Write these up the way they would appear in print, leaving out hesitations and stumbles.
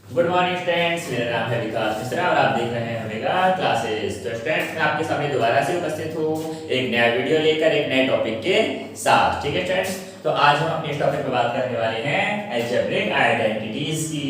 Good morning students, मेरा नाम है विकास मिश्रा और आप देख रहे हैं ओमेगा क्लासेस। तो स्टूडेंट्स, मैं आपके सामने दोबारा से उपस्थित हूँ एक नया वीडियो लेकर एक नए टॉपिक के साथ। ठीक है स्टूडेंट्स, तो आज हम अपने इस टॉपिक पर बात करने वाले हैं अलजेब्रिक आइडेंटिटीज की।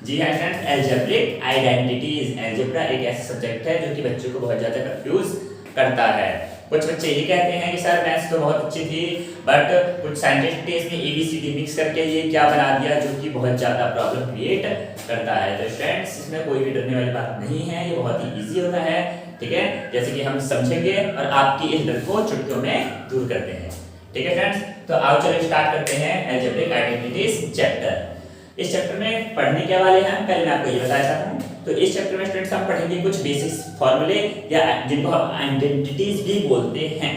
जी हाँ स्टूडेंट्स, अलजेब्रिक आइडेंटिटीज, अलजेब्रा एक ऐसा सब्जेक्ट है जो कि बच्चों को बहुत ज़्यादा कंफ्यूज करता है। कुछ बच्चे ये कहते हैं कि सर मैथ्स तो बहुत अच्छी थी, बट कुछ साइंटिस्ट ने इसमें ABCD मिक्स करके ये क्या बना दिया जो कि बहुत ज़्यादा प्रॉब्लम क्रिएट करता है। तो स्टूडेंट्स, इसमें कोई भी डरने वाली बात नहीं है, ये बहुत ही इजी होता है। ठीक है, जैसे कि हम समझेंगे और आपकी इस डर को चुटकियों में दूर करते हैं। ठीक है स्टूडेंट्स, तो आओ चलो स्टार्ट करते हैं अलजेब्रिक आइडेंटिटीज चैप्टर। इस चैप्टर में पढ़ने के वाले हैं, पहले मैं आपको ये बताया चाहता हूँ। तो इस चैप्टर में स्टूडेंट्स हम पढ़ेंगे कुछ बेसिक्स फॉर्मूले या जिनको हम आइडेंटिटीज भी बोलते हैं।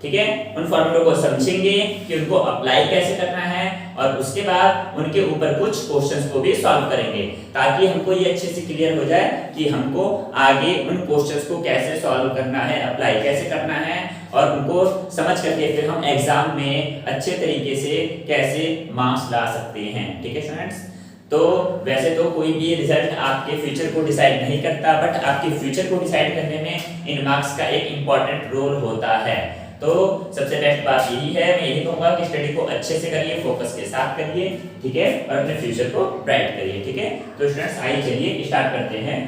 ठीक है, उन फॉर्मूलों को समझेंगे कि उनको अप्लाई कैसे करना है और उसके बाद उनके ऊपर कुछ क्वेश्चंस को भी सॉल्व करेंगे, ताकि हमको ये अच्छे से क्लियर हो जाए कि हमको आगे उन क्वेश्चंस को कैसे सॉल्व करना है, अप्लाई कैसे करना है और उनको समझ करके फिर हम एग्जाम में अच्छे तरीके से कैसे मार्क्स ला सकते हैं। ठीक है स्टूडेंट्स, तो वैसे तो कोई भी रिजल्ट आपके फ्यूचर को डिसाइड नहीं करता, बट आपके फ्यूचर को डिसाइड करने में इन मार्क्स का एक इम्पॉर्टेंट रोल होता है। तो सबसे बेस्ट बात यही है, मैं यही कहूंगा कि स्टडी को अच्छे से करिए, फोकस के साथ करिए। ठीक है, और अपने फ्यूचर को ब्राइट करिए। ठीक है, तो स्टूडेंट्स आइए चलिए स्टार्ट करते हैं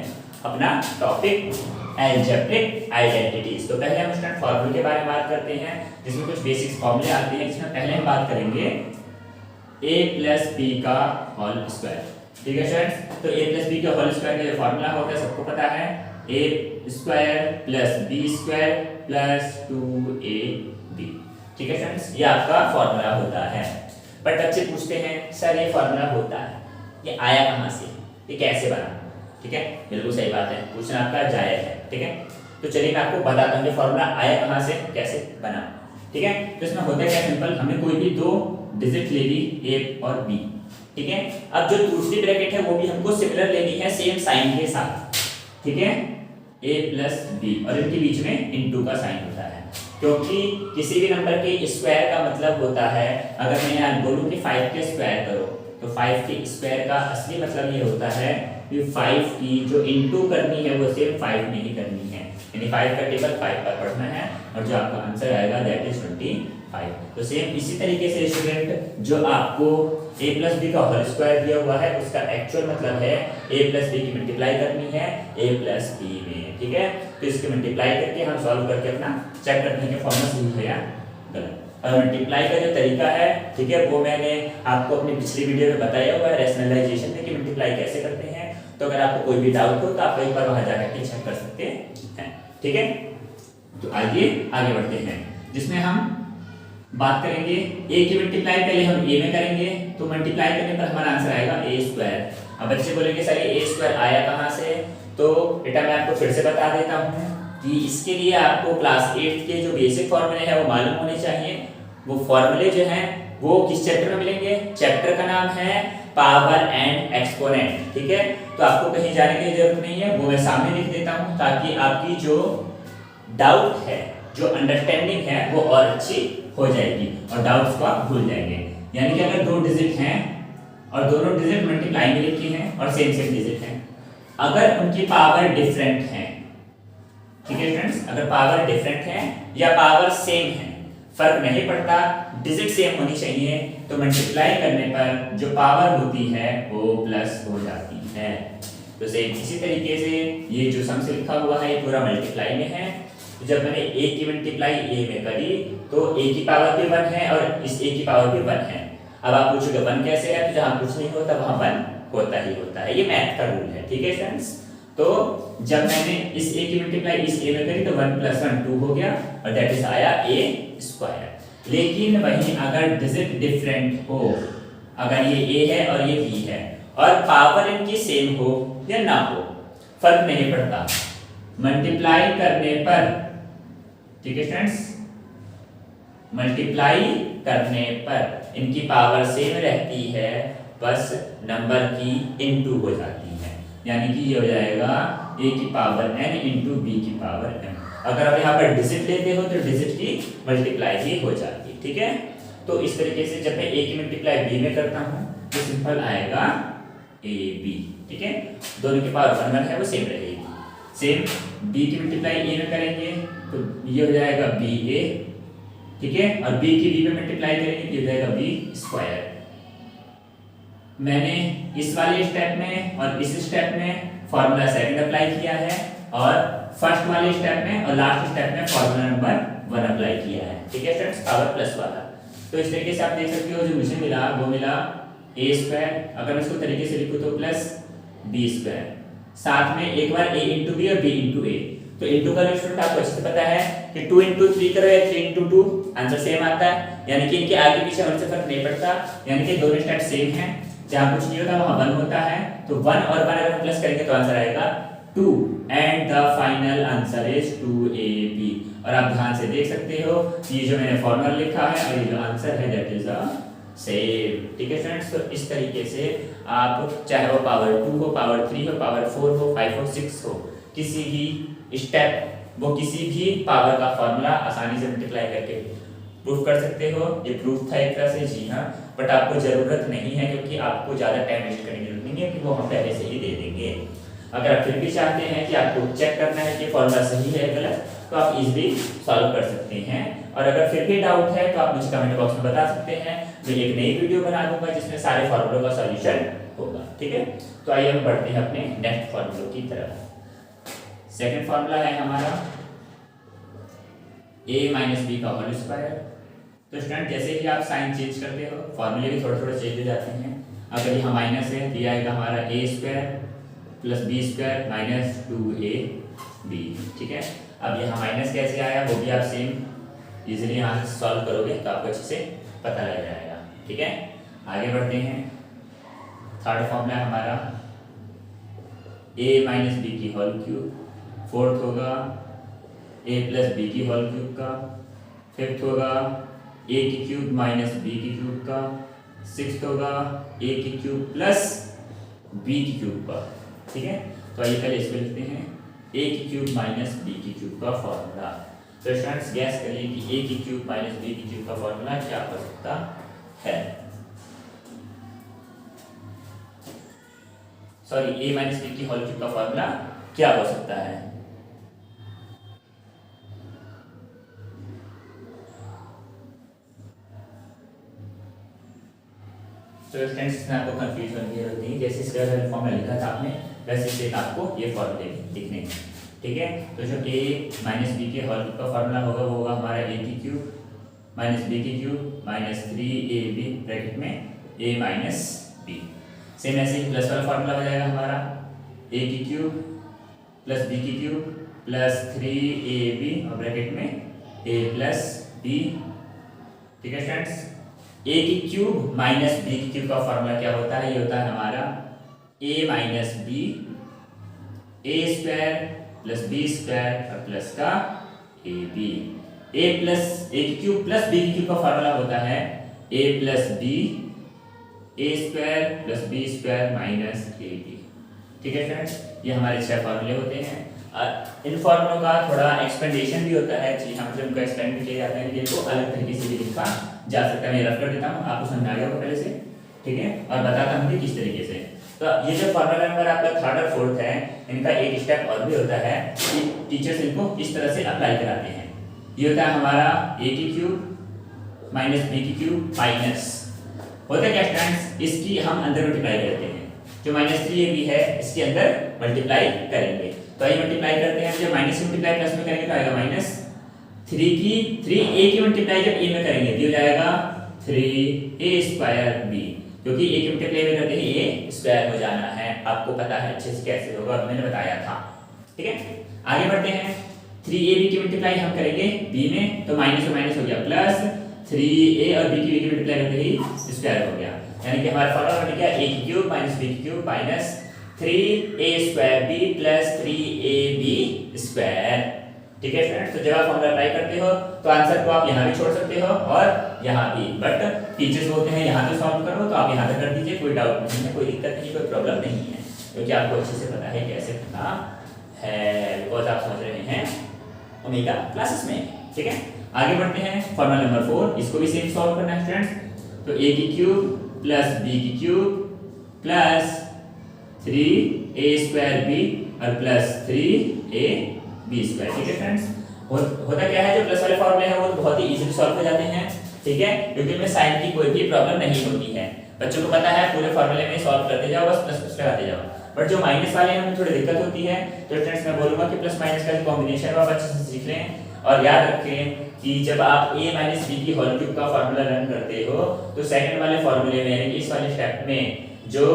अपना टॉपिक अलजेब्रिक आइडेंटिटीज। तो पहले हम स्टूडेंट फॉर्मूले के बारे में बात करते हैं, जिसमें कुछ बेसिक्स फॉर्मूले आते हैं। जिसमें पहले हम बात करेंगे a प्लस बी का होल स्क्वायर। ठीक है स्टूडेंट्स, तो a प्लस बी का होल स्क्वायर का जो फॉर्मूला होता है सबको पता है, a square plus B square plus 2ab। ठीक है स्टूडेंट्स, ये आपका फॉर्मूला होता है। बट बच्चे पूछते हैं सर ये फॉर्मूला होता है, ये आया कहाँ से, ये कैसे बना? ठीक है, बिल्कुल सही बात है, पूछना आपका जायज है। ठीक है, तो चलिए मैं आपको बताता हूँ कि फॉर्मूला आया कहाँ से, कैसे बना। ठीक है, तो इसमें होता है क्या, सिंपल, हमने कोई भी दो डिजिट ले ली a और b। ठीक है, अब जो दूसरी ब्रैकेट है वो भी हमको सिमिलर लेनी है, सेम साइन के साथ। ठीक है, a प्लस बी और इनके बीच में इनटू का साइन होता है, क्योंकि किसी भी नंबर के स्क्वायर का मतलब होता है, अगर मैं यहाँ बोलूँ कि 5 के स्क्वायर करो, तो 5 के स्क्वायर का असली मतलब ये होता है कि 5 की जो इनटू करनी है वो सिर्फ 5 में ही करनी है, यानी 5 का टेबल 5 पर पढ़ना है और जो आपका आंसर आएगा दैट इज 25। तो सेम इसी तरीके से स्टूडेंट, जो आपको a प्लस बी का होल स्क्वायर दिया हुआ है उसका एक्चुअल मतलब है a प्लस बी की मल्टीप्लाई करनी है a प्लस बी में। ठीक है, तो इसकी मल्टीप्लाई करके हम सॉल्व करके अपना चेक करते हैं कि फॉर्मूला सही है या गलत। और मल्टीप्लाई का जो तरीका है, ठीक है, वो मैंने आपको अपनी पिछली वीडियो में बताया हुआ है रैशनलाइजेशन में कि मल्टीप्लाई कैसे करते हैं। तो अगर आपको कोई भी डाउट हो तो आप एक बार वहां जाकर के चेक कर सकते हैं। ठीक है, तो आइए आगे बढ़ते हैं, जिसमें हम बात करेंगे a की मल्टीप्लाई पहले हम a में करेंगे, तो मल्टीप्लाई करने पर हमारा आंसर आएगा a स्क्वायर। अब बच्चे बोलेंगे सर ये a स्क्वायर आया कहाँ से, तो बेटा मैं आपको फिर से बता देता हूँ कि इसके लिए आपको क्लास 8 के जो बेसिक फॉर्मूले हैं वो मालूम होने चाहिए। वो फॉर्मूले जो हैं वो किस चैप्टर में मिलेंगे, चैप्टर का नाम है पावर एंड एक्सपोनेंट। ठीक है, तो आपको कहीं जाने की जरूरत नहीं है, वो मैं सामने लिख देता हूँ ताकि आपकी जो डाउट है, जो अंडरस्टैंडिंग है वो और अच्छी हो जाएगी और डाउट्स को आप भूल जाएंगे। यानी कि अगर दो डिजिट हैं और दोनों डिजिट मल्टीप्लाई में लिखी हैं और सेम सेम डिजिट हैं, अगर उनकी पावर डिफरेंट है, ठीक है फ्रेंड्स, अगर पावर डिफरेंट है या पावर सेम है, फर्क नहीं पड़ता, डिजिट सेम होनी चाहिए, तो मल्टीप्लाई करने पर जो पावर होती है वो प्लस हो जाती है। तो सेम इसी तरीके से ये जो सम से लिखा हुआ है ये पूरा मल्टीप्लाई में है। तो जब मैंने a की मल्टीप्लाई a में करी तो a की पावर भी 1 है और इस a की पावर भी 1 है। अब आप पूछोगे 1 कैसे है, तो जहां कुछ नहीं होता वहां 1 होता ही होता है, ये मैथ का रूल है। ठीक है फ्रेंड्स, तो जब मैंने इस a की मल्टीप्लाई इस a में करी तो 1 + 1 2 हो गया और दैट इज आया a स्क्वायर। लेकिन वहीं अगर डिजिट डिफरेंट हो, अगर ये a है और ये b है और पावर इनकी सेम हो या ना हो, फर्क नहीं पड़ता, मल्टीप्लाई करने पर, ठीक है फ्रेंड्स, मल्टीप्लाई करने पर इनकी पावर सेम रहती है, बस नंबर की इनटू हो जाती है, यानी कि ये हो जाएगा a की पावर n इंटू बी की पावर m। अगर आप यहाँ पर डिजिट लेते हो तो डिजिट की मल्टीप्लाई ही हो जाती है। ठीक है, तो इस तरीके से जब मैं a की मल्टीप्लाई b में करता हूँ तो सिंपल आएगा ए बी। ठीक है, दोनों की पावर 1 1 है वो सेम रहेगी। सेम बी की मल्टीप्लाई ए में करेंगे तो ये हो जाएगा बी ए। ठीक है, और बी की बी में मल्टीप्लाई करेंगे तो ये हो जाएगा बी स्क्वायर। मैंने इस वाले स्टेप में और इस स्टेप में फॉर्मूला सेकंड अप्लाई किया है और फर्स्ट वाले स्टेप में और लास्ट स्टेप में फॉर्मूला नंबर 1 अप्लाई किया है। ठीक है स्टूडेंट्स, पावर प्लस वाला। तो इस तरीके से आप देख सकते हो जो मुझे मिला वो मिला ए स्क्वायर, अगर मैं इसको तरीके से लिखूं तो प्लस बी स्क्वायर, साथ में एक बार a इंटू बी और b इंटू ए। तो इंटू का स्टूडेंट आपको अच्छे से पता है कि 2 इंटू 3 करो या 3 इंटू 2 आंसर सेम आता है, यानी कि इनके आगे पीछे होने से फर्क नहीं पड़ता, यानी कि दोनों स्टेप सेम हैं। जहां कुछ नहीं होता वहां 1 होता है, तो 1 और 1 अगर हम प्लस करेंगे तो आंसर आएगा 2 and the final answer is 2ab। और आप ध्यान से देख सकते हो ये जो मैंने फॉर्मूला लिखा है और ये जो आंसर है दैट इज द सेम। ठीक है फ्रेंड्स, तो इस तरीके से आप चाहे वो पावर 2 हो, पावर 3 हो, पावर 4 हो, 5 हो, 6 हो, किसी भी स्टेप वो किसी भी पावर का फॉर्मूला आसानी से मल्टीप्लाई करके प्रूफ कर सकते हो। ये प्रूफ था एक तरह से, जी हाँ, बट आपको जरूरत नहीं है क्योंकि आपको ज़्यादा टाइम वेस्ट करने की जरूरत नहीं है कि वो हम पहले से ही दे देंगे। अगर आप फिर भी चाहते हैं कि आपको चेक करना है कि फॉर्मूला सही है गलत, तो आप इजीली सॉल्व कर सकते हैं। और अगर फिर भी डाउट है तो आप मुझे कमेंट बॉक्स में बता सकते हैं, मैं एक नई वीडियो बना दूंगा जिसमें सारे फॉर्मूलों का सॉल्यूशन होगा। ठीक है, तो आइए हम बढ़ते हैं अपने नेक्स्ट फॉर्मूलों की तरफ। सेकंड फॉर्मूला है हमारा a माइनस बी का होल स्क्वायर। तो स्टूडेंट जैसे ही आप साइन चेंज करते हो फॉर्मूले भी थोड़े थोड़े चेंज हो जाते हैं। अगर यहाँ माइनस है तो यह आएगा हमारा a square plus B square minus 2ab। ठीक है, अब यहाँ माइनस कैसे आया वो भी आप सेम इजीली यहाँ से सॉल्व करोगे तो आपको अच्छे से पता लग जाएगा। ठीक है, आगे बढ़ते हैं। थर्ड फॉर्मूला है हमारा a माइनस बी की होल क्यूब। फोर्थ होगा a प्लस बी की होल क्यूब का। फिफ्थ होगा a की क्यूब माइनस बी की क्यूब का। सिक्स्थ होगा a की क्यूब प्लस b की क्यूब का। ठीक है, तो आइए पहले इसको लिखते हैं a की क्यूब माइनस b की क्यूब का फॉर्मूला। तो स्टूडेंट्स गैस करिए कि a की क्यूब माइनस b की क्यूब का फॉर्मूला क्या हो सकता है। सॉरी, a माइनस b की होल क्यूब का फॉर्मूला क्या हो सकता है। तो स्टूडेंट्स इसमें आपको कंफ्यूज होने की जरूरत नहीं, जैसे इसका फॉर्मूला लिखा था आपने वैसे से आपको ये फॉर्मूले लिखने हैं। ठीक है, तो जो a माइनस बी के होल क्यूब का फॉर्मूला होगा वो होगा हमारा a की क्यूब माइनस बी की क्यूब माइनस 3ab ब्रैकेट में a माइनस b। सेम ऐसे ही प्लस वाला फॉर्मूला हो जाएगा हमारा a की क्यूब प्लस b की क्यूब प्लस 3ab और ब्रैकेट में a प्लस b। ठीक है फ्रेंड्स, a की क्यूब माइनस b की क्यूब का फॉर्मूला क्या होता है, ये होता है हमारा a minus b a square plus B square और प्लस का ए बी। a की क्यूब प्लस b की क्यूब का फॉर्मूला होता है a plus b a square plus B square minus A B. ठीक है फ्रेंड्स, ये हमारे 6 फॉर्मूले होते हैं। इन फॉर्मूलों का थोड़ा एक्सपेंडेशन भी होता है, जी हाँ, मतलब उनका एक्सपेंड भी किया जाता है, लेकिन तो अलग तरीके से भी लिखा जा सकता है। मैं रफ कर देता हूँ, आपको समझ आ गया होगा पहले से। ठीक है, और बताता हूँ कि किस तरीके से। तो ये जो फॉर्मूला नंबर आपका थर्ड और फोर्थ है, इनका एक स्टेप और भी होता है कि टीचर्स इनको इस तरह से अप्लाई कराते हैं। ये होता है हमारा a की क्यूब माइनस b की क्यूब माइनस होता है क्या स्टूडेंट्स, इसकी हम अंदर मल्टीप्लाई करते हैं। जो माइनस 3ab है इसके अंदर मल्टीप्लाई करेंगे। तो आइए मल्टीप्लाई करते हैं। जब माइनस की मल्टीप्लाई प्लस में करेंगे तो आएगा माइनस 3a की मल्टीप्लाई जब a में करेंगे तो हो जाएगा 3a स्क्वायर b, क्योंकि a की मल्टीप्लाई में करते ही a स्क्वायर हो जाना है। आपको पता है अच्छे से कैसे होगा, मैंने बताया था। ठीक है, आगे बढ़ते हैं। 3ab की मल्टीप्लाई हम करेंगे b में, तो माइनस और माइनस हो गया प्लस 3a और b की मल्टीप्लाई करते ही स्क्वायर हो गया, यानी कि हमारा फॉर्मूला बन गया a की क्यूब माइनस b की cube minus 3a square b plus 3ab square. ठीक है फ्रेंड्स, तो जब आप फॉर्मूला अप्लाई करते हो तो आंसर को आप यहाँ भी छोड़ सकते हो और यहाँ भी, बट टीचर्स बोलते हैं यहाँ से सॉल्व करो तो आप यहाँ से कर दीजिए, कोई डाउट नहीं है, कोई दिक्कत नहीं, कोई प्रॉब्लम नहीं है, क्योंकि आपको अच्छे से पता है कैसे करना है, बिकॉज आप समझ रहे हैं ओमेगा क्लासेस में। ठीक है, आगे बढ़ते हैं। फॉर्मूला नंबर 4, इसको भी सेम सॉल्व करना है स्टूडेंट्स। तो a की क्यूब प्लस b की क्यूब प्लस 3ab और प्लस 3ab स्क्वायर। ठीक है फ्रेंड्स, होता क्या है जो प्लस वाले फॉर्मूले हैं वो बहुत ही इजीली सॉल्व हो जाते हैं। ठीक है, क्योंकि इनमें साइन की कोई भी प्रॉब्लम नहीं होती है। बच्चों को पता है पूरे फॉर्मूले में सॉल्व करते जाओ, बस प्लस प्लस लगाते जाओ। बट जो माइनस वाले हैं उनमें थोड़ी दिक्कत होती है। तो फ्रेंड्स मैं बोलूंगा कि प्लस माइनस का जो कॉम्बिनेशन है वो आप अच्छे से सीख लें और याद रखें कि जब आप a माइनस बी की होल क्यूब का फार्मूला रन करते हो तो सेकंड वाले फार्मूले में यानी इस वाले स्टेप में जो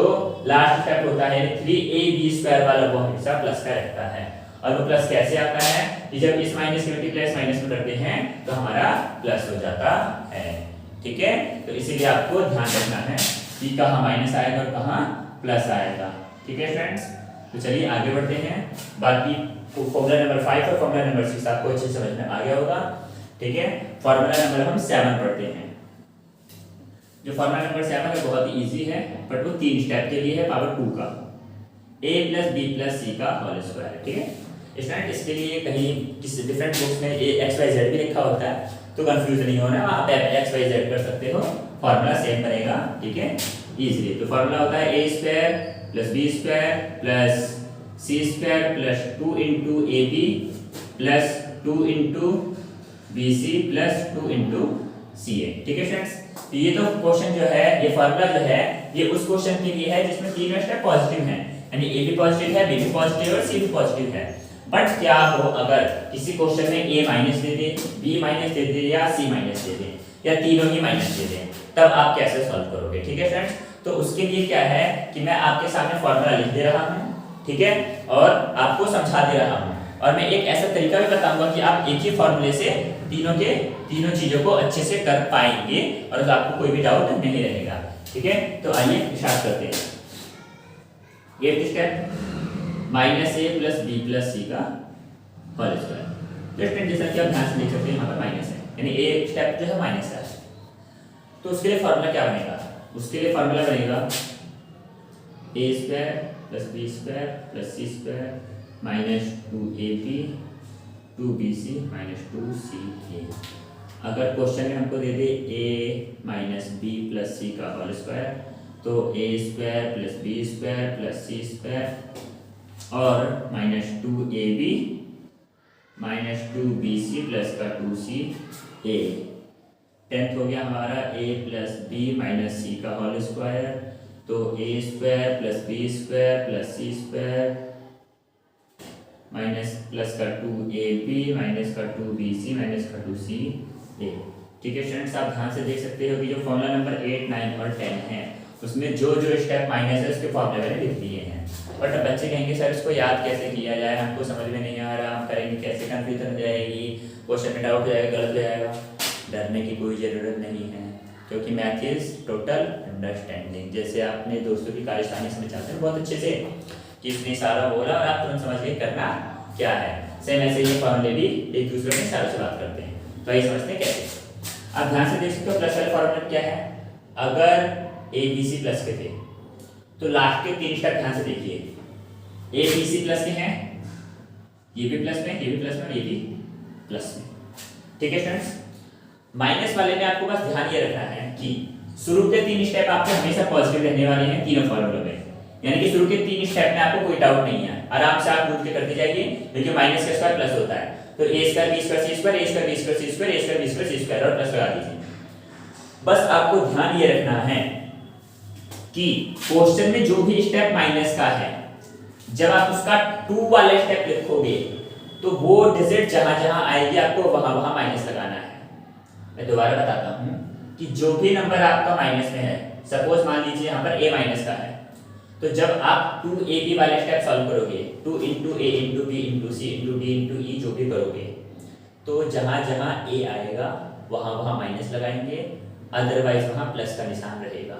लास्ट स्टेप होता है 3ab स्क्वायर वाला वो हमेशा प्लस का रहता है। और वो प्लस कैसे आता है कि जब इस माइनस की मल्टीप्लाई माइनस में करते हैं तो हमारा प्लस हो जाता है। ठीक है, तो इसीलिए आपको ध्यान रखना है कि कहाँ माइनस आएगा और कहाँ प्लस आएगा। ठीक है फ्रेंड्स, तो चलिए आगे बढ़ते हैं। बाकी फॉर्मूला नंबर 5 और फॉर्मूला नंबर 6 आपको अच्छे से समझ में आ गया होगा। ठीक है, फॉर्मूला नंबर हम 7 पढ़ते हैं। जो फॉर्मूला नंबर 7 है बहुत ही इजी है, बट वो 3 स्टेप के लिए है, पावर 2 का a plus B plus C का होल स्क्वायर। ठीक है स्टूडेंट, इसके लिए कहीं किसी डिफरेंट बुक्स में एक्स वाई जेड भी लिखा होता है तो कंफ्यूज नहीं होना, वहाँ पे एक्स वाई जेड कर सकते हो, फॉर्मूला सेम बनेगा। ठीक है इजीली, तो फॉर्मूला होता है a square plus B square plus C square plus 2 into A B plus 2 into B C plus 2 into C A. ठीक है फ्रेंड्स, तो ये तो क्वेश्चन जो है, ये फॉर्मूला जो है ये उस क्वेश्चन के लिए है जिसमें तीनों स्टेप पॉजिटिव हैं, यानी ए भी पॉजिटिव है, बी भी पॉजिटिव है और सी भी पॉजिटिव है। बट क्या हो अगर किसी क्वेश्चन में ए माइनस दे दे, बी माइनस दे दे या सी माइनस दे दे या तीनों ही माइनस दे दे, तब आप कैसे सॉल्व करोगे। ठीक है फ्रेंड्स, तो उसके लिए क्या है कि मैं आपके सामने फॉर्मूला लिख दे रहा हूँ, ठीक है, और आपको समझा दे रहा हूँ, और मैं एक ऐसा तरीका भी बताऊंगा कि आप एक ही फॉर्मूले से तीनों चीजों को अच्छे से कर पाएंगे और आपको कोई भी डाउट नहीं रहेगा। ठीक है, तो आइए स्टार्ट करते हैं। ये स्टेप माइनस ए प्लस बी प्लस सी का होल स्क्वायर। तो स्टूडेंट जैसा कि आप ध्यान से देख सकते हैं यहाँ पर माइनस है, यानी ए स्टेप जो है माइनस है। तो उसके लिए फॉर्मूला क्या बनेगा, उसके लिए फॉर्मूला बनेगा A square plus B square plus C square minus 2ab 2bc minus 2ca। अगर क्वेश्चन में हमको दे दे a minus B plus C का होल स्क्वायर तो a square plus B square plus C square और minus 2ab minus 2bc plus का 2ca। 10th हो गया हमारा a plus B minus C का होल स्क्वायर, तो a square plus B square plus C square minus plus का 2ab minus का 2bc minus का 2ca। ठीक है स्टूडेंट्स, आप ध्यान से देख सकते हो कि जो फॉर्मूला नंबर 8, 9 और 10 है उसमें जो जो स्टेप माइनस है उसके फॉर्मूले मैंने लिख दिए हैं। बट बच्चे कहेंगे सर इसको याद कैसे किया जाए, हमको समझ में नहीं आ रहा, हम करेंगे कैसे, कंफ्यूजन हो जाएगी, क्वेश्चन में डाउट हो जाएगा, गलत हो जाएगा। डरने की कोई ज़रूरत नहीं है, क्योंकि मैथ इज टोटल अंडरस्टैंडिंग। जैसे आपने दोस्तों की कार्यस्थानी समझ आते हैं बहुत अच्छे से कि इसने सारा बोला और आप तुरंत समझ गए करना क्या है, सेम ऐसे ये फॉर्मूले भी एक दूसरे में सारा से बात करते हैं। तो ये समझते हैं कैसे। आप ध्यान से देख सकते हो प्लस वाले फॉर्मूला क्या है, अगर ए बी सी प्लस के थे तो लास्ट के 3 स्टेप ध्यान से देखिए, ए बी सी प्लस के हैं, ये भी प्लस में, ये भी प्लस में, ये भी प्लस में। ठीक है फ्रेंड्स, माइनस वाले में आपको बस ध्यान ये रखना है कि शुरू के 3 स्टेप आपके हमेशा पॉजिटिव रहने वाले हैं तीनों फॉर्मूलों में, यानी कि शुरू के 3 स्टेप में आपको कोई डाउट नहीं है, आराम से आप कूद के करते जाइए, क्योंकि माइनस का स्क्वायर प्लस होता है। तो a square b square c square a square b square c square a square b square c square और प्लस लगा दीजिए। बस आपको ध्यान ये रखना है कि क्वेश्चन में जो भी स्टेप माइनस का है, जब आप उसका 2 वाला स्टेप लिखोगे तो वो डिजिट जहां जहां आएगी आपको वहां वहां माइनस लगाना है। मैं दोबारा बताता हूं कि जो भी नंबर आपका माइनस में है, सपोज मान लीजिए यहाँ पर a माइनस का है, तो जब आप 2ab वाले स्टेप सॉल्व करोगे, 2 इंटू ए इंटू बी इंटू सी इंटू डी इंटू ई जो भी करोगे, तो जहां जहां a आएगा वहां वहां माइनस लगाएंगे, अदरवाइज वहां प्लस का निशान रहेगा।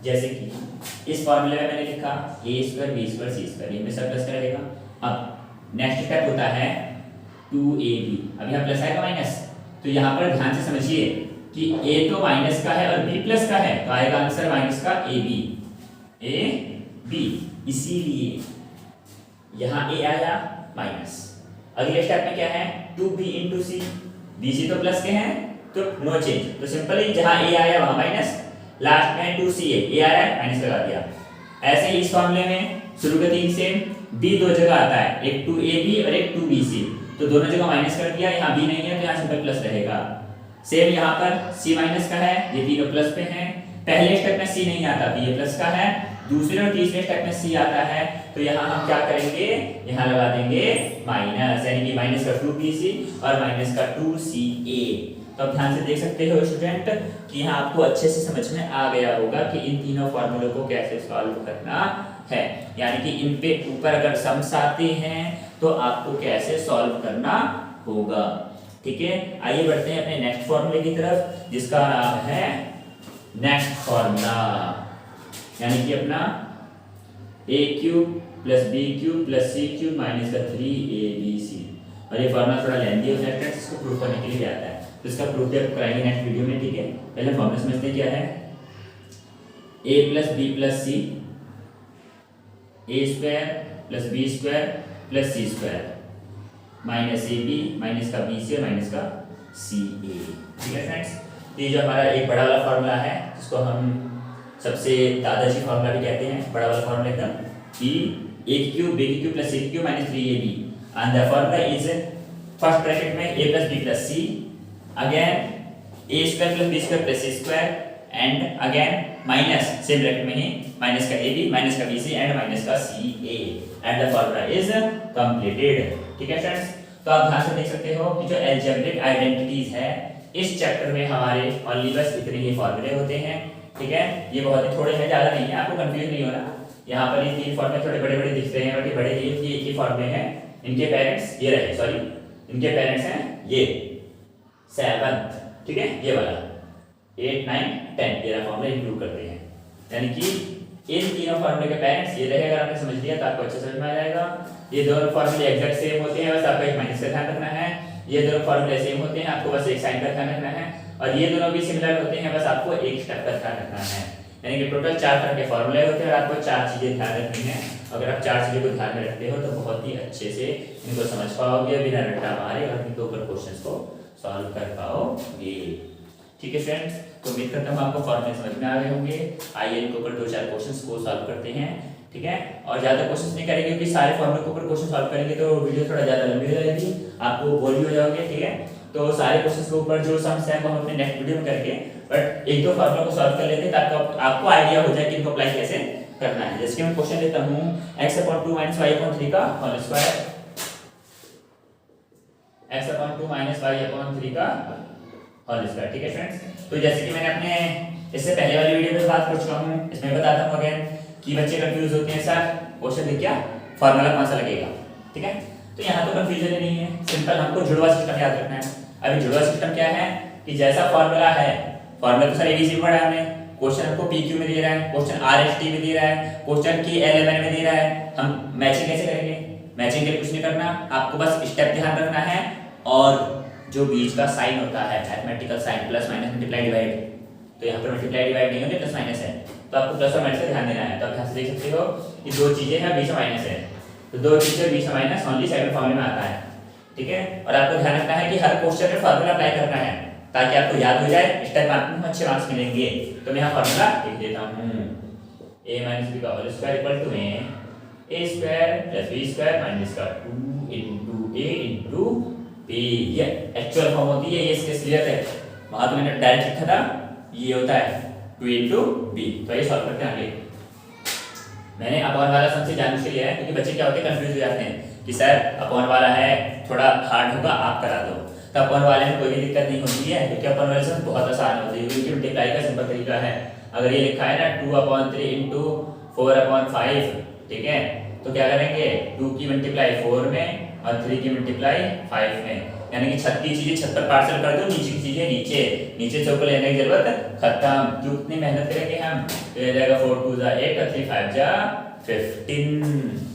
जैसे कि इस फॉर्मूले में मैंने लिखा a square b square c square, ये हमेशा प्लस का रहेगा। अब नेक्स्ट स्टेप होता है 2ab, अब यहाँ प्लस आएगा माइनस, तो यहाँ पर ध्यान से समझिए कि a तो माइनस का है और b प्लस का है, तो आएगा आंसर माइनस का ab इसीलिए यहाँ a आया माइनस। अगले स्टेप में क्या है 2b इंटू सी, bc तो प्लस के हैं तो नो चेंज, तो सिंपली जहाँ a आया वहाँ माइनस, लास्ट में 2ca, a आया माइनस लगा दिया। ऐसे ही इस फॉर्मूले में शुरू का 3 से b दो जगह आता है, एक 2ab और एक 2bc, तो दोनों जगह माइनस कर दिया, यहाँ b नहीं है तो यहाँ सिंपल प्लस रहेगा। सेम यहाँ पर c माइनस का है, ये तीनों प्लस पे हैं। पहले स्टेप में c नहीं आता तो ये प्लस का है, दूसरे और तीसरे स्टेप में c आता है, तो यहाँ हम क्या करेंगे, यहाँ लगा देंगे माइनस, यानी कि माइनस का 2bc और माइनस का 2ca। तो अब ध्यान से देख सकते हो स्टूडेंट कि यहाँ आपको अच्छे से समझ में आ गया होगा कि इन तीनों फॉर्मूलों को कैसे सॉल्व करना है, यानी कि इन पे ऊपर अगर सम्स आते हैं तो आपको कैसे सॉल्व करना होगा। ठीक है, आइए बढ़ते हैं अपने नेक्स्ट फॉर्मूले की तरफ, जिसका नाम है नेक्स्ट फॉर्मूला, यानी कि अपना a cube plus b cube plus c cube minus का 3abc। और ये फॉर्मूला थोड़ा लेंथी हो जाता है, इसको प्रूफ करने के लिए आता है, तो इसका प्रूफ भी आपको कराएंगे नेक्स्ट वीडियो में। ठीक है, पहले फॉर्मूला समझते हैं क्या है। a plus b plus c, a square plus b square plus c square minus ab minus का bc और माइनस का ca। ठीक है फ्रेंड्स, ये जो हमारा एक बड़ा वाला फॉर्मूला है, जिसको हम सबसे दादाजी फॉर्मूला भी कहते हैं, बड़ा वाला फॉर्मूला एकदम, कि a cube b cube plus c cube minus 3ab and the formula is first bracket में a plus b plus c, again a square plus b square plus c square and again minus same bracket में ही minus का ab minus का bc and minus का ca and the formula is completed. ठीक है friends, तो आप ध्यान से देख सकते हो कि जो अलजेब्रिक आइडेंटिटीज है इस चैप्टर में हमारे ओनली बस इतने ही फॉर्मूले होते हैं। ठीक है, ये बहुत ही थोड़े हैं, ज्यादा नहीं है, आपको कंफ्यूज नहीं होना। यहाँ पर ये तीन फॉर्मूले थोड़े बड़े बड़े दिख रहे हैं, बट ये बड़े ये एक ही फॉर्मूले हैं, इनके पेरेंट्स ये रहे, सॉरी इनके पेरेंट्स हैं ये 7th, ठीक है, ये वाला 8 9 10 ये फॉर्मूला इंक्लूड करते हैं, यानी कि इन तीनों फॉर्मूले के पेरेंट्स ये रहे। अगर आपने समझ लिया तो आपको अच्छे समझ में आ जाएगा। ये दोनों फॉर्मूले एग्जैक्ट सेम होते हैं, बस आपको एक माइनस का ध्यान रखना है। ये दोनों फॉर्मूले सेम होते हैं, आपको बस एक साइन का ध्यान रखना है, और ये दोनों भी सिमिलर होते हैं, बस आपको एक स्टेप का ध्यान रखना है। यानी कि टोटल 4 तरह के फॉर्मूले होते हैं और आपको 4 चीजें ध्यान रखनी है। अगर आप 4 चीजों को ध्यान में रखते हो तो बहुत ही अच्छे से इनको समझ पाओगे, बिना रट्टा मारे, और इनके ऊपर क्वेश्चंस को सॉल्व कर पाओगे। ठीक है फ्रेंड्स, तो उम्मीद करता हूँ आपको फॉर्मूले समझ में आ गए होंगे। आइए इनके ऊपर 2-4 क्वेश्चंस को सॉल्व करते हैं। ठीक है, और ज्यादा क्वेश्चंस नहीं करेंगे क्योंकि सारे फॉर्मूले के ऊपर क्वेश्चन सॉल्व करेंगे तो वीडियो थोड़ा ज्यादा लंबी हो जाएगी, आपको बोर भी हो जाओगे। ठीक है, तो सारे क्वेश्चंस के ऊपर जो सम्स हैं वो हम अपने नेक्स्ट वीडियो में करेंगे, बट एक दो फॉर्मूला को सॉल्व कर लेते हैं ताकि आपको आइडिया हो जाए कि इनको अप्लाई कैसे करना है। जैसे कि मैं क्वेश्चन लेता हूं x/2 - y/3 का होल स्क्वायर, x/2 - y/3 का होल स्क्वायर। ठीक है फ्रेंड्स, तो जैसे कि मैंने अपने इससे पहले वाली वीडियो में बात कर चुका हूं, इसमें बताता हूं अगेन कि बच्चे कंफ्यूज होते हैं, सर क्वेश्चन देख क्या फार्मूला कौन सा लगेगा। ठीक है, तो यहाँ तो कंफ्यूजन नहीं है, सिंपल हमको जुड़वा सिस्टम याद रखना है। अभी जुड़वा सिस्टम क्या है कि जैसा फार्मूला है, फार्मूला तो सर एबीसी पढ़ा है हमने, क्वेश्चन हमको पीक्यू में दे रहा है, क्वेश्चन आरएसटी में दे रहा है, क्वेश्चन की एलएमएन में दे रहा है, हम मैचिंग कैसे करेंगे? मैचिंग के लिए कुछ नहीं करना, आपको बस स्टेप ध्यान रखना है, और जो बीच का साइन होता है mathematical sign, plus minus multiply divide, तो यहाँ पर मल्टीप्लाई डिवाइड नहीं होते, प्लस माइनस है, तो आपको प्लस और माइनस का ध्यान देना है। तो आप ध्यान से देख सकते हो कि दो चीजें हैं, बीच में माइनस है, तो दो चीजें बीच में माइनस ओनली सेकंड फॉर्मूले में आता है। ठीक है, और आपको ध्यान रखना है कि हर क्वेश्चन में फार्मूला अप्लाई करना है ताकि आपको याद हो जाए, स्टेप में अच्छे मार्क्स मिलेंगे। तो मैं यहाँ फार्मूला लिख देता हूँ, a - b का whole square equal to a square plus b square minus का 2 * a * b। ये एक्चुअल फॉर्म होती है, ये इसके क्लियर है, वहां तो मैंने डायरेक्ट लिखा था, ये होता है 2 * b। तो ये सॉल्व करते हैं आगे। मैंने अपॉन वाला सम से जानबूझ के लिया है क्योंकि बच्चे क्या होते हैं कंफ्यूज हो जाते हैं कि सर अपॉन वाला है थोड़ा हार्ड होगा, आप करा दो। तो अपॉन वाले में कोई भी दिक्कत नहीं होती है क्योंकि अपॉन वाले सम बहुत आसान होती है, क्योंकि मल्टीप्लाई का सिंपल तरीका है। अगर ये लिखा है ना 2/3 * 4/5, ठीक है, तो क्या करेंगे 2 की मल्टीप्लाई 4 में और 3 की मल्टीप्लाई 5 में, यानी कि छत की चीजें छत पर पार्सल कर दो, नीचे की चीजें नीचे, नीचे चौको लेने की जरूरत खत्म। क्यों इतनी मेहनत करेंगे हम, तो ये जाएगा 4 * 2 = 8 और 3 * 5 = 15।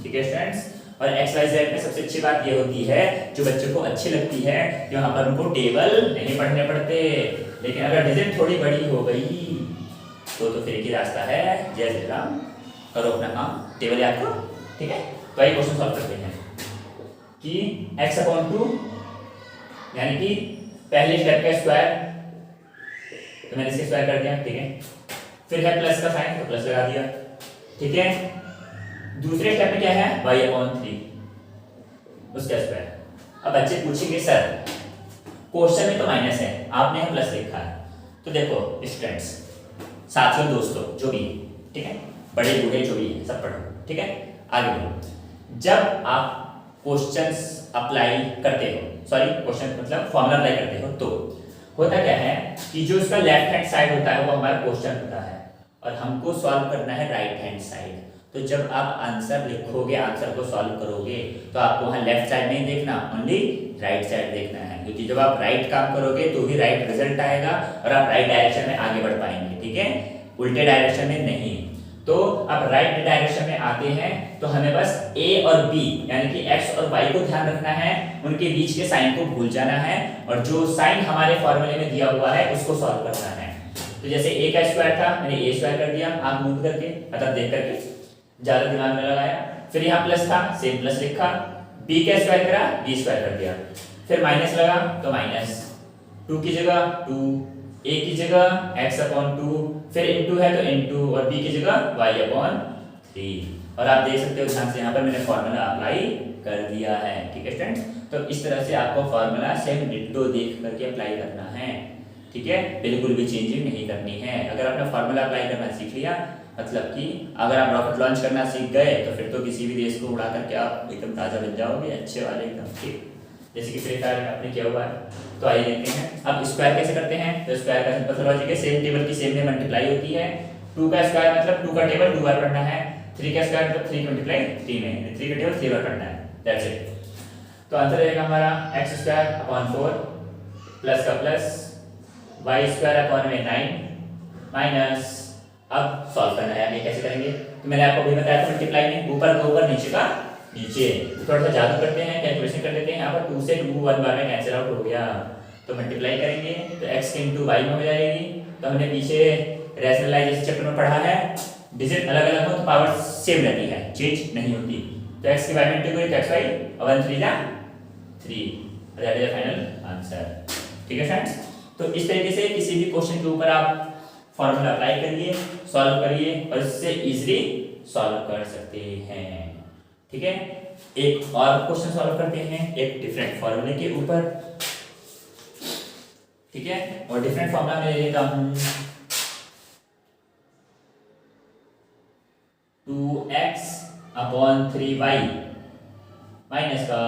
ठीक है फ्रेंड्स, और एक्स वाई जेड में सबसे अच्छी बात ये होती है जो बच्चों को अच्छी लगती है, यहाँ पर उनको टेबल नहीं पढ़ने पड़ते, लेकिन अगर डिजिट थोड़ी बड़ी हो गई तो फिर एक ही रास्ता है, जय श्री राम, करो अपना काम, टेबल याद करो। ठीक है, तो ये क्वेश्चन सॉल्व करते हैं कि x/2 यानी कि पहले स्टेप का स्क्वायर, तो मैंने इसके स्क्वायर कर दिया। ठीक है, फिर है प्लस का साइन तो प्लस लगा दिया, ठीक है। दूसरे स्टेप में क्या है, y/3 उसका स्क्वायर। अब बच्चे पूछेंगे सर क्वेश्चन में तो माइनस है, आपने यहाँ प्लस लिखा है। तो देखो स्टूडेंट्स, साथियों, दोस्तों, जो भी, ठीक है, बड़े बूढ़े जो भी है सब पढ़ो, ठीक है। आगे बढ़ो। जब आप क्वेश्चंस अप्लाई करते हो, सॉरी क्वेश्चन मतलब फॉर्मूला अप्लाई करते हो, तो होता क्या है कि जो इसका लेफ्ट हैंड साइड होता है वो हमारा क्वेश्चन होता है और हमको सॉल्व करना है राइट हैंड साइड। तो जब आप आंसर लिखोगे, आंसर को सॉल्व करोगे, तो आपको वहाँ लेफ्ट साइड नहीं देखना, ओनली राइट साइड देखना है, क्योंकि जब आप राइट काम करोगे तो ही राइट रिजल्ट आएगा और आप राइट डायरेक्शन में आगे बढ़ पाएंगे, ठीक है, उल्टे डायरेक्शन में नहीं। तो अब राइट डायरेक्शन में आते हैं तो हमें बस ए और बी यानी कि एक्स और वाई को ध्यान रखना है, उनके बीच के साइन को भूल जाना है और जो साइन हमारे फॉर्मूले में दिया हुआ है उसको सॉल्व करना है। तो जैसे ए का स्क्वायर था, मैंने ए स्क्वायर कर दिया आंख मूंद करके, मतलब देख करके, ज्यादा दिमाग में लगाया। फिर यहाँ प्लस था, सेम प्लस लिखा, बी का स्क्वायर करा, बी स्क्वायर कर दिया। फिर माइनस लगा तो माइनस 2 की जगह 2, a की जगह x/2, फिर इनटू है तो इनटू और b की जगह y/3। और आप देख सकते हो ध्यान से यहाँ पर मैंने फॉर्मूला अप्लाई कर दिया है, ठीक है स्टूडेंट्स। तो इस तरह से आपको फॉर्मूला सेम डिट्टो देख करके अप्लाई करना है, ठीक है, बिल्कुल भी चेंजिंग नहीं करनी है। अगर आपने फॉर्मूला अप्लाई करना सीख लिया, मतलब कि अगर आप रॉकेट लॉन्च करना सीख गए तो फिर तो किसी भी देश को उड़ा करके आप एकदम ताज़ा बन जाओगे, अच्छे वाले एकदम, ठीक, जैसे कि फ्री फायर में आपने किया हुआ है। तो आइए देखते हैं अब स्क्वायर कैसे करते हैं। तो स्क्वायर का सिंपल लॉजिक है, सेम टेबल की सेम में मल्टीप्लाई होती है। 2 का स्क्वायर मतलब 2 का टेबल 2 बार पढ़ना है, 3 का स्क्वायर मतलब 3 मल्टीप्लाई 3 में, 3 का टेबल 3 बार पढ़ना है, दैट्स इट। तो आंसर रहेगा हमारा x² प्लस का प्लस y² 9 माइनस, अब सॉल्व करना है, ये कैसे करेंगे, तो मैंने आपको अभी बताया था मल्टीप्लाई में ऊपर का ऊपर नीचे का नीचे। थोड़ा सा जादू करते हैं, कैलकुलेशन कर लेते हैं। यहाँ पर 2 से 2 1 बार में कैंसिल आउट हो गया, तो मल्टीप्लाई करेंगे तो x इंटू वाई में हो जाएगी। तो हमने पीछे रैशनलाइजेशन चैप्टर में पढ़ा है, डिजिट अलग अलग हो तो पावर सेम रहती है, चेंज नहीं होती। तो x की वाई में इंटू करें तो xy और 1 3 जा 3, that is the final answer, ठीक है फ्रेंड्स। तो इस तरीके से किसी भी क्वेश्चन के ऊपर आप फॉर्मूला अप्लाई करिए, सॉल्व करिए और इससे इजीली सॉल्व कर सकते हैं, ठीक है। एक और क्वेश्चन सॉल्व करते हैं एक डिफरेंट फॉर्मूले के ऊपर, ठीक है, और डिफरेंट फॉर्मूला में ले लेता हूं 2x/3y माइनस का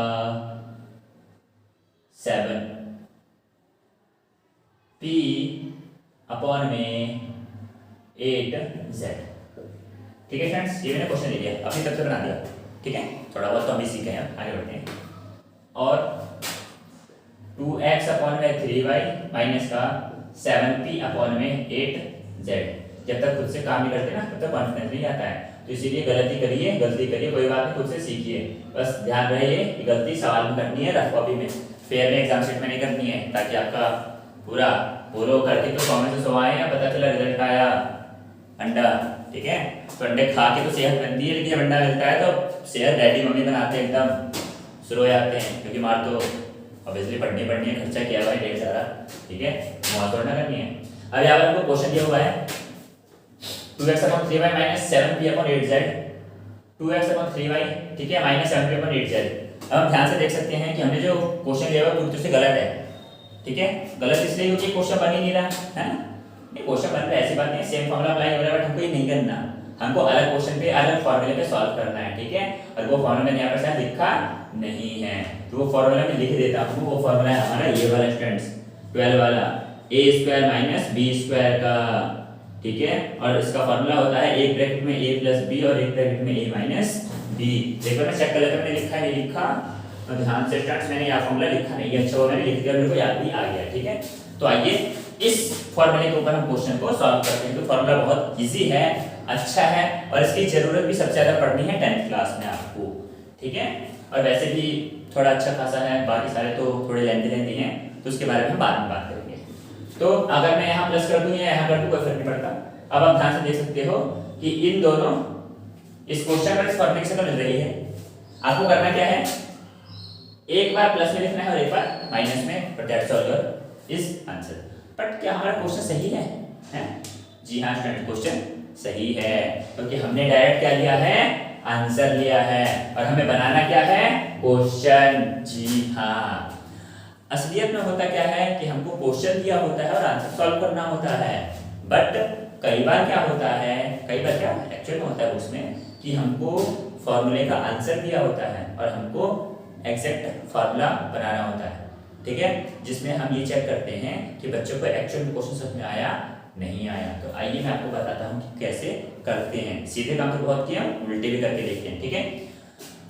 7p अपॉन में 8z, ठीक है फ्रेंड्स। ये मैंने क्वेश्चन ले लिया, अपनी तरफ से बना दिया, ठीक है, थोड़ा बहुत तो हम भी सीख गए हैं, आगे बढ़ते हैं। और 2x/3y माइनस का 7p अपॉन में 8z, जब तक खुद से काम नहीं करते ना तब तक कॉन्फिडेंस नहीं आता है। तो इसीलिए गलती करिए कोई बात नहीं, खुद से सीखिए, बस ध्यान रहे कि गलती सवाल में करनी है, रफ कॉपी में, फेयर में एग्जाम शीट में नहीं करनी है, ताकि आपका पूरा बोलो करके तो 100 में से 100 आए या पता चला रिजल्ट आया अंडा, ठीक है। तो अंडे खा के तो सेहत बनती है, लेकिन जब अंडा मिलता है तो सेहत डैडी मम्मी बनाते हैं एकदम शुरू हो जाते हैं, क्योंकि मार तो ऑब्वियसली पढ़नी है, खर्चा किया हुआ है ढेर सारा, ठीक है, मौत तोड़ना करनी है। अब यहाँ पर हमको क्वेश्चन दिया हुआ है 2x/3y माइनस 7p/8z, 2x/3y, ठीक है, माइनस 7p/8z। अब हम ध्यान से देख सकते हैं कि हमने जो क्वेश्चन लिया हुआ पूरी तरह से गलत है, ठीक है, गलत इसलिए क्योंकि क्वेश्चन बन ही नहीं रहा है ना, ये क्वेश्चन बन रहा है, ऐसी बात नहीं, सेम फॉर्मूला अप्लाई हो रहा है, बट हमको ये नहीं करना, हमको अलग क्वेश्चन पे अलग फॉर्मूले पे सॉल्व करना है, ठीक है। और वो फॉर्मूला मैंने यहाँ पर शायद लिखा नहीं है, तो वो फॉर्मूला मैं लिख देता हूँ। वो फॉर्मूला है हमारा ये वाला स्टूडेंट्स 12 वाला, a² माइनस b² का, ठीक है, और इसका फॉर्मूला होता है एक ब्रैकेट में a प्लस b और एक ब्रैकेट में a माइनस b। देखो मैं चेक कर लेता हूं मैंने लिखा नहीं लिखा, तो ध्यान से स्टूडेंट्स मैंने यहाँ फॉर्मूला लिखा नहीं है, अच्छा वो मैंने लिख दिया, मेरे को याद भी आ गया, ठीक है। तो आइए इस फॉर्मूले के ऊपर हम क्वेश्चन को सॉल्व करते हैं। तो फॉर्मूला बहुत इजी है, अच्छा है, और इसकी जरूरत भी सबसे ज्यादा पढ़नी है 10th क्लास में आपको, ठीक है, और वैसे भी थोड़ा अच्छा खासा है, बाकी सारे तो थोड़े लेंथी हैं, तो उसके बारे में हम बाद में बात करेंगे। तो अगर मैं यहाँ प्लस कर दूं या यहाँ कर दूं कोई फर्क नहीं पड़ता। अब आप ध्यान से देख सकते हो कि इन दोनों इस क्वेश्चन का इस फॉर्मूले से तो मिल रही है, आपको करना क्या है, एक बार प्लस में लिखना है और एक बार माइनस में, but that's all is answer. But क्या हमारा क्वेश्चन सही है? जी हाँ स्टूडेंट, क्वेश्चन सही है, क्योंकि हमने डायरेक्ट क्या लिया है, आंसर लिया है, और हमें बनाना क्या है, क्वेश्चन। जी हाँ, असलियत में होता क्या है कि हमको क्वेश्चन दिया होता है और आंसर सॉल्व करना होता है, बट कई बार क्या होता है, कई बार क्या एक्चुअल में होता है उसमें कि हमको फॉर्मूले का आंसर दिया होता है और हमको एग्जैक्ट फार्मूला बनाना होता है, ठीक है, जिसमें हम ये चेक करते हैं कि बच्चों को एक्चुअल में क्वेश्चन समझ में आया नहीं आया। तो आइए मैं आपको बताता हूँ कि कैसे करते हैं। सीधे काम तो बहुत किया, उल्टे भी करके देखते हैं, ठीक है।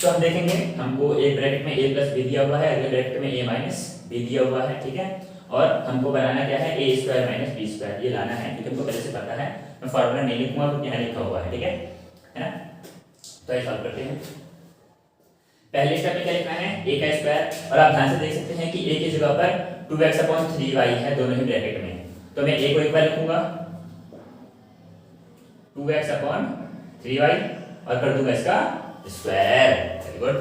तो हम देखेंगे, हमको एक ब्रैकेट में a प्लस बी दिया हुआ है, अगले ब्रैकेट में a माइनस बी दिया हुआ है, ठीक है, और हमको बनाना क्या है, a square minus b square, ये लाना है, क्योंकि हमको पहले से पता है। मैं फॉर्मूला नहीं लिखूंगा क्योंकि यहाँ लिखा हुआ है, ठीक है ना। तो ये सॉल्व करते हैं। पहले स्टेप में क्या लिखना है, a का स्क्वायर, और आप ध्यान से देख सकते हैं कि a की जगह पर 2x/3y है दोनों ही ब्रैकेट में, तो मैं a को एक बार लिखूंगा 2x/3y और कर दूंगा इसका स्क्वायर। Very good.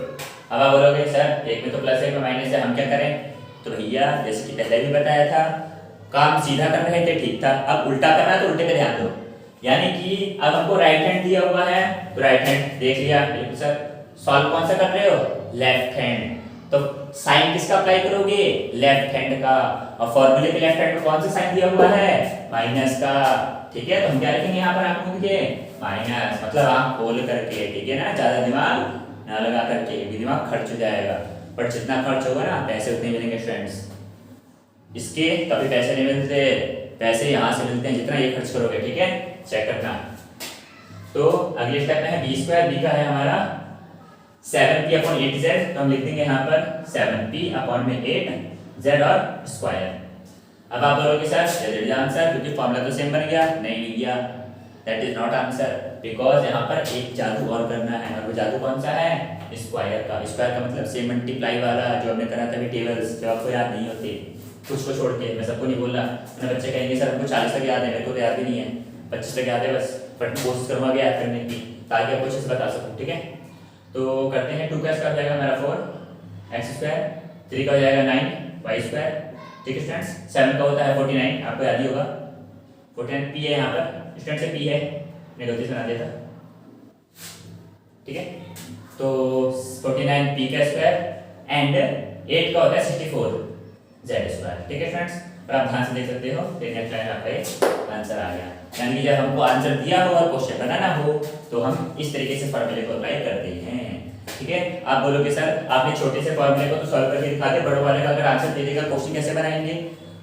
अब आप बोलोगे सर एक में तो प्लस है, एक में माइनस है, हम क्या करें। तो भैया जैसे कि पहले भी बताया था, काम सीधा कर रहे थे ठीक था, अब उल्टा करना है तो उल्टे पे ध्यान दो। यानी कि अब हमको राइट हैंड दिया हुआ है, तो राइट हैंड देख लिया, बिल्कुल सर। सॉल्व कौन सा कर रहे हो, लेफ्ट हैंड, तो साइन किसका अप्लाई करोगे, लेफ्ट हैंड का, और फॉर्मूले के लेफ्ट हैंड में कौन सा साइन दिया हुआ है, माइनस का, ठीक है। तो हम क्या लिखेंगे यहाँ पर आंख मूंद के माइनस, मतलब आंख खोल करके, ठीक है ना, ज्यादा दिमाग ना लगा करके, भी दिमाग खर्च हो जाएगा, बट जितना खर्च होगा ना पैसे उतने मिलेंगे स्टूडेंट्स। इसके कभी पैसे नहीं मिलते, पैसे यहाँ से मिलते हैं जितना ये खर्च करोगे, ठीक है, चेक करना। तो अगले स्टेप में है बी स्क्वायर, बी का है हमारा 7p/8z, तो हम लिख देंगे यहाँ पर 7p/8z और स्क्वायर। अब आप बोलोगे सर दैट इज आंसर, क्योंकि फॉर्मूला तो सेम बन गया, नहीं लिख दिया, that is not answer, because यहाँ पर एक जादू और करना है, और वो जादू कौन सा है, स्क्वायर का। स्क्वायर का मतलब सेम मल्टीप्लाई वाला जो हमने करा था अभी टेबल्स, जो आपको याद नहीं होते, कुछ को छोड़ के, मैं सबको नहीं बोल रहा, मैंने बच्चे कहेंगे सर हमको 40 तक याद है, मेरे को तो याद भी नहीं है, 25 तक याद है बस, बट कोशिश करूँगा याद करने की, ताकि आपको अच्छे से बता सकूँ, ठीक है। तो करते हैं, 2 का स्क्वायर हो जाएगा हमारा 4x स्क्वायर, 3 का हो जाएगा 9y स्क्वायर, ठीक है स्टूडेंट्स। 7 का होता है 49, आपको याद ही होगा, 49 p है यहाँ पर, स्टूडेंट से p है, मैंने गलती से बना दिया था, ठीक है। तो 49 p का स्क्वायर एंड 8 का होता है 64z स्क्वायर, ठीक है स्टूडेंट्स। और आप ध्यान से देख सकते हो, नेक्स्ट लाइन आपका आंसर आ गया। यानी कि जब हमको आंसर दिया हो और क्वेश्चन बनाना हो तो हम इस तरीके से फॉर्मूले को अप्लाई करते हैं, ठीक है। आप बोलोगे सर आपने छोटे से फॉर्मूले को तो सॉल्व करके दिखा दिया, बड़ों वाले का अगर आंसर दे देगा क्वेश्चन कैसे बनाएंगे।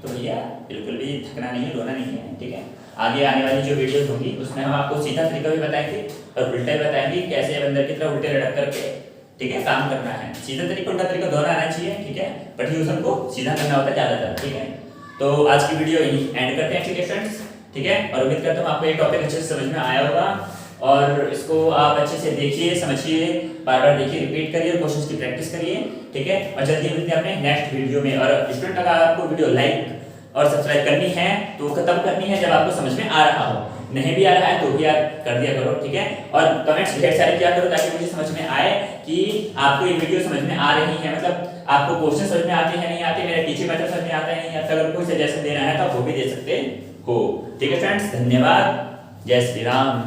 तो भैया बिल्कुल भी थकना नहीं है, रोना नहीं है, ठीक है। आगे आने वाली जो वीडियोस होंगी उसमें हम आपको सीधा तरीका भी बताएंगे और उल्टा भी बताएंगे, कैसे बंदर की तरह उल्टे लटक करके, ठीक है, काम करना है। सीधा तरीका उल्टा तरीका दोनों आना चाहिए, ठीक है, बट यूज हमको सीधा करना होता है ज्यादातर, ठीक है। तो आज की वीडियो यही एंड करते हैं, ठीक है स्टूडेंट्स, ठीक है। और उम्मीद करता हूँ आपको ये टॉपिक अच्छे से समझ में आया होगा, और इसको आप अच्छे से देखिए, समझिए, बार बार देखिए, रिपीट करिए और क्वेश्चंस की प्रैक्टिस करिए, ठीक है। और जल्दी मिलते हैं अपने नेक्स्ट वीडियो में। और स्टूडेंट अगर आपको वीडियो लाइक और सब्सक्राइब करनी है तो तब करनी है जब आपको समझ में आ रहा हो, नहीं भी आ रहा है तो भी आप कर दिया करो, ठीक है। और कमेंट्स ढेर सारे किया करो ताकि मुझे समझ में आए कि आपको ये वीडियो समझ में आ रही है, मतलब आपको क्वेश्चन समझ में आते हैं नहीं आते, मेरा टीचिंग मेथड समझ में आता है नहीं आता। अगर कोई सजेशन देना है तो आप वो भी दे सकते हो, ठीक है फ्रेंड्स। धन्यवाद, जय श्री राम।